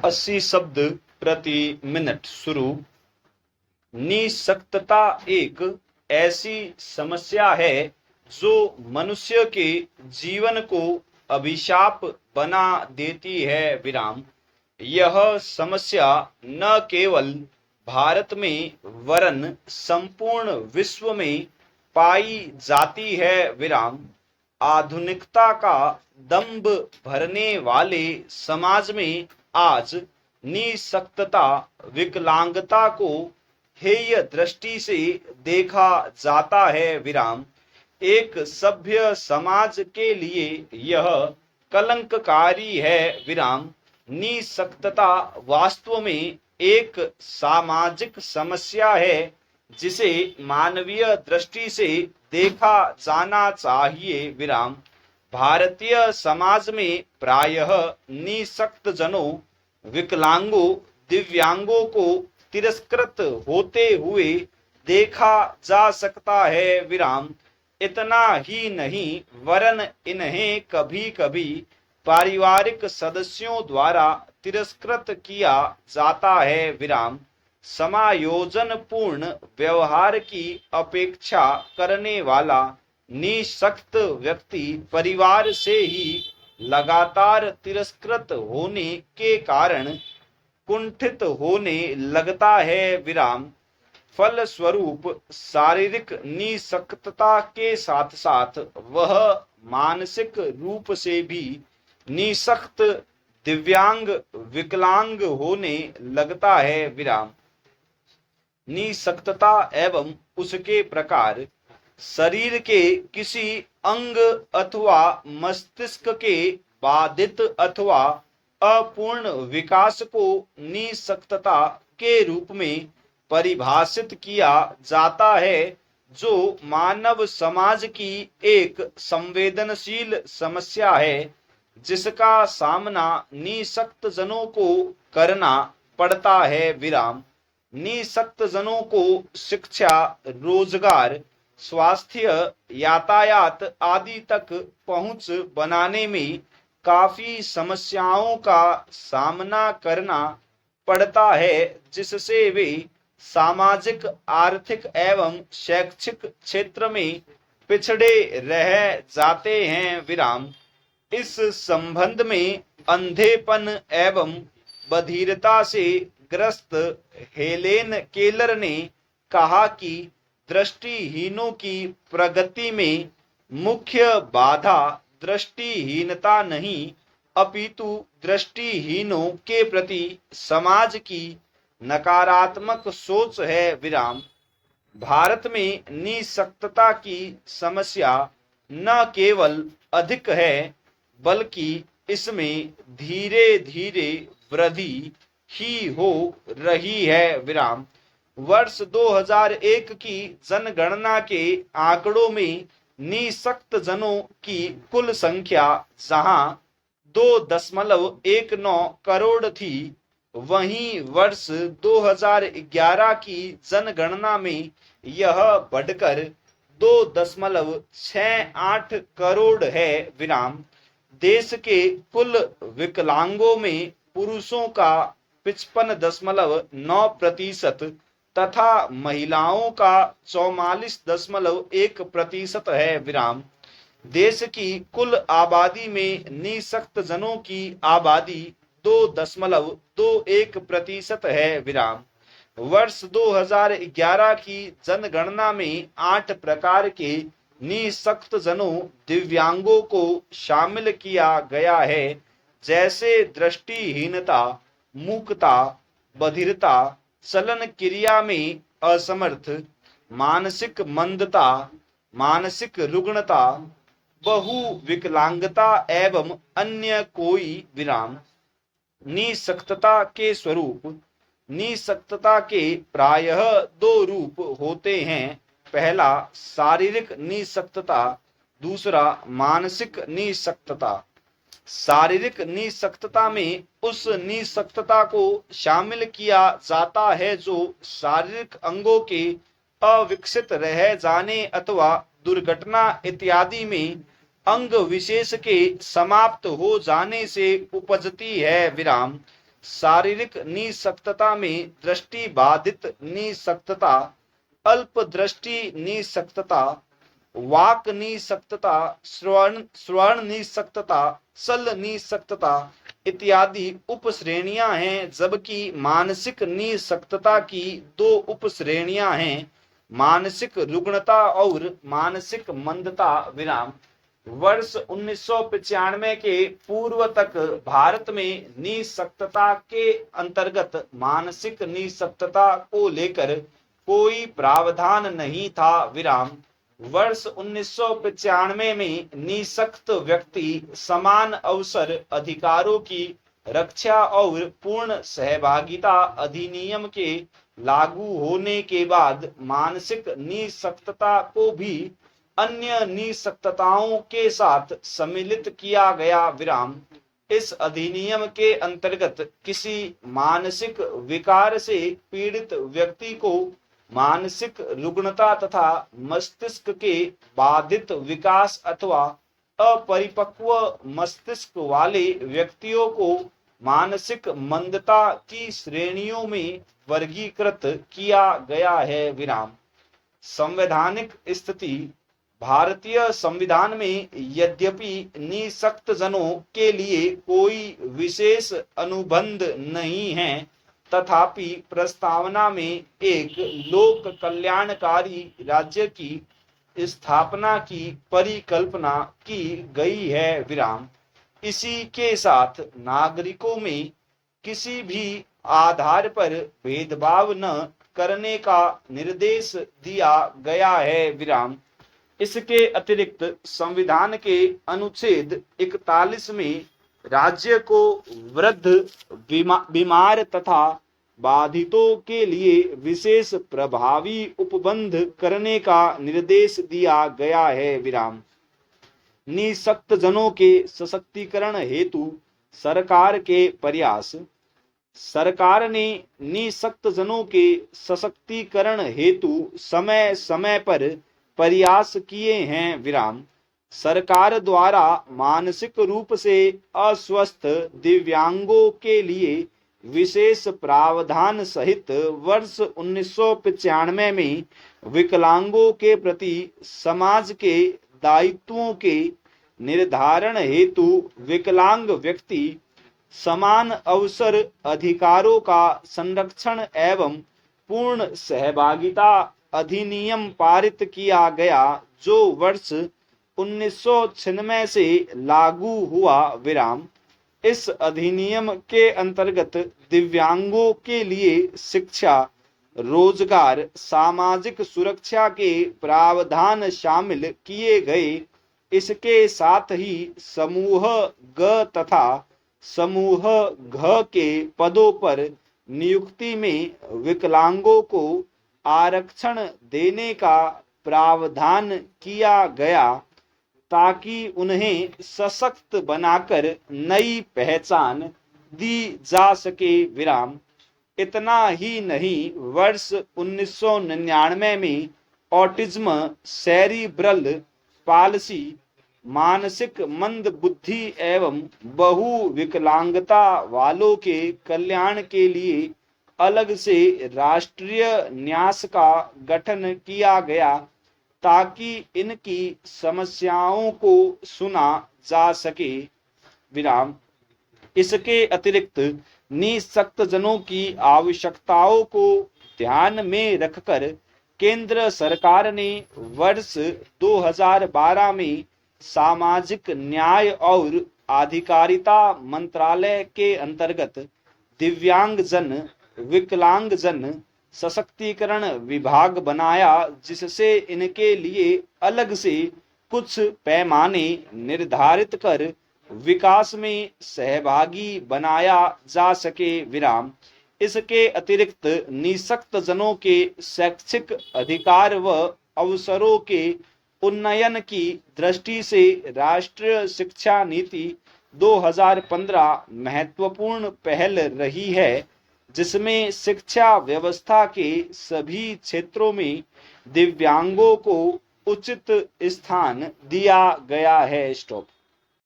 80 शब्द प्रति मिनट शुरू। निःशक्तता एक ऐसी समस्या है जो मनुष्य के जीवन को अभिशाप बना देती है। विराम। यह समस्या न केवल भारत में वरन संपूर्ण विश्व में पाई जाती है। विराम। आधुनिकता का दंभ भरने वाले समाज में आज निःशक्तता विकलांगता को हेय दृष्टि से देखा जाता है। विराम। एक सभ्य समाज के लिए यह कलंककारी है। विराम। निःशक्तता वास्तव में एक सामाजिक समस्या है जिसे मानवीय दृष्टि से देखा जाना चाहिए। विराम। भारतीय समाज में प्रायः निःशक्त जनों, विकलांगों, दिव्यांगों को तिरस्कृत होते हुए देखा जा सकता है। विराम। इतना ही नहीं वरन इन्हें कभी कभी पारिवारिक सदस्यों द्वारा तिरस्कृत किया जाता है। विराम। समायोजन पूर्ण व्यवहार की अपेक्षा करने वाला निःशक्त व्यक्ति परिवार से ही लगातार तिरस्कृत होने के कारण कुंठित होने लगता है। विराम। फलस्वरूप शारीरिक निःशक्तता के साथ साथ वह मानसिक रूप से भी निःशक्त, दिव्यांग, विकलांग होने लगता है। विराम। निःशक्तता एवं उसके प्रकार। शरीर के किसी अंग अथवा मस्तिष्क के बाधित अथवा अपूर्ण विकास को निःशक्तता के रूप में परिभाषित किया जाता है, जो मानव समाज की एक संवेदनशील समस्या है जिसका सामना निःशक्त जनों को करना पड़ता है। विराम। निःशक्त जनों को शिक्षा, रोजगार, स्वास्थ्य, यातायात आदि तक पहुंच बनाने में काफी समस्याओं का सामना करना पड़ता है जिससे वे सामाजिक, आर्थिक एवं शैक्षिक क्षेत्र में पिछड़े रह जाते हैं। विराम। इस संबंध में अंधेपन एवं बधिरता से ग्रस्त हेलेन केलर ने कहा कि दृष्टिहीनों की प्रगति में मुख्य बाधा दृष्टिहीनता नहीं अपितु दृष्टिहीनों के प्रति समाज की नकारात्मक सोच है। विराम। भारत में निःशक्तता की समस्या न केवल अधिक है बल्कि इसमें धीरे धीरे वृद्धि ही हो रही है। विराम। वर्ष 2001 की जनगणना के आंकड़ों में निःशक्त जनों की कुल संख्या जहां 2.19 करोड़ थी, वहीं वर्ष 2011 की जनगणना में यह बढ़कर 2.68 करोड़ है। विराम। देश के कुल विकलांगों में पुरुषों का 55.9% तथा महिलाओं का 44.1% है। विराम। देश की कुल आबादी में निःशक्त जनों की आबादी 2.21% है। विराम। वर्ष 2011 की जनगणना में 8 प्रकार के निःशक्त जनों, दिव्यांगों को शामिल किया गया है, जैसे दृष्टिहीनता, मूकता, बधिरता, चलन क्रिया में असमर्थ, मानसिक मंदता, मानसिक रुग्णता, बहु विकलांगता एवं अन्य कोई। विराम। निःशक्तता के स्वरूप। निःशक्तता के प्रायः 2 रूप होते हैं। पहला शारीरिक निःशक्तता, दूसरा मानसिक निःशक्तता। शारीरिक निःशक्तता में उस निःशक्तता को शामिल किया जाता है जो शारीरिक अंगों के अविकसित रह जाने अथवा दुर्घटना इत्यादि में अंग विशेष के समाप्त हो जाने से उपजती है। विराम। शारीरिक निशक्तता में दृष्टि बाधित निशक्तता, अल्प दृष्टि निशक्तता, वाक निशक्तता, श्रवण निशक्तता, सल निशक्तता इत्यादि उप श्रेणियां हैं, जबकि मानसिक निशक्तता की दो उप श्रेणियां हैं, मानसिक रुग्णता और मानसिक मंदता। विराम। वर्ष 1995 के पूर्व तक भारत में निशक्तता के अंतर्गत मानसिक निशक्तता को लेकर कोई प्रावधान नहीं था। विराम। वर्ष 1995 में निशक्त व्यक्ति समान अवसर अधिकारों की रक्षा और पूर्ण सहभागिता अधिनियम के लागू होने के बाद मानसिक निशक्तता को भी अन्य निशक्तताओं के साथ सम्मिलित किया गया। विराम। इस अधिनियम के अंतर्गत किसी मानसिक विकार से पीड़ित व्यक्ति को मानसिक रुग्णता तथा मस्तिष्क के बाधित विकास अथवा अपरिपक्व मस्तिष्क वाले व्यक्तियों को मानसिक मंदता की श्रेणियों में वर्गीकृत किया गया है। विराम। संवैधानिक स्थिति। भारतीय संविधान में यद्यपि निशक्त जनों के लिए कोई विशेष अनुबंध नहीं है, तथापि प्रस्तावना में एक लोक कल्याणकारी राज्य की स्थापना की परिकल्पना की गई है। विराम। इसी के साथ नागरिकों में किसी भी आधार पर भेदभाव न करने का निर्देश दिया गया है। विराम। इसके अतिरिक्त संविधान के अनुच्छेद 41 में राज्य को वृद्ध, बीमार तथा बाधितों के लिए विशेष प्रभावी उपबंध करने का निर्देश दिया गया है। विराम। निशक्त जनों के सशक्तिकरण हेतु सरकार के प्रयास। सरकार ने निशक्त जनों के सशक्तिकरण हेतु समय समय पर प्रयास किए हैं। विराम। सरकार द्वारा मानसिक रूप से अस्वस्थ दिव्यांगों के लिए विशेष प्रावधान सहित वर्ष 1995 में विकलांगों के प्रति समाज के दायित्वों के निर्धारण हेतु विकलांग व्यक्ति समान अवसर अधिकारों का संरक्षण एवं पूर्ण सहभागिता अधिनियम पारित किया गया, जो वर्ष 1996 से लागू हुआ। विराम। इस अधिनियम के अंतर्गत दिव्यांगों के लिए शिक्षा, रोजगार, सामाजिक सुरक्षा के प्रावधान शामिल किए गए। इसके साथ ही समूह ग तथा समूह घ के पदों पर नियुक्ति में विकलांगों को आरक्षण देने का प्रावधान किया गया, ताकि उन्हें सशक्त बनाकर नई पहचान दी जा सके। विराम। इतना ही नहीं, वर्ष 1999 में ऑटिज्म, सेरिब्रल पाल्सी, मानसिक मंद बुद्धि एवं बहु विकलांगता वालों के कल्याण के लिए अलग से राष्ट्रीय न्यास का गठन किया गया, ताकि इनकी समस्याओं को सुना जा सके। विराम। इसके अतिरिक्त निशक्त जनों की आवश्यकताओं को ध्यान में रखकर केंद्र सरकार ने वर्ष 2012 में सामाजिक न्याय और आधिकारिता मंत्रालय के अंतर्गत दिव्यांगजन विकलांगजन सशक्तिकरण विभाग बनाया, जिससे इनके लिए अलग से कुछ पैमाने निर्धारित कर विकास में सहभागी बनाया जा सके। विराम। इसके अतिरिक्त निशक्त जनों के शैक्षिक अधिकार व अवसरों के उन्नयन की दृष्टि से राष्ट्रीय शिक्षा नीति 2015 महत्वपूर्ण पहल रही है, जिसमें शिक्षा व्यवस्था के सभी क्षेत्रों में दिव्यांगों को उचित स्थान दिया गया है। स्टॉप।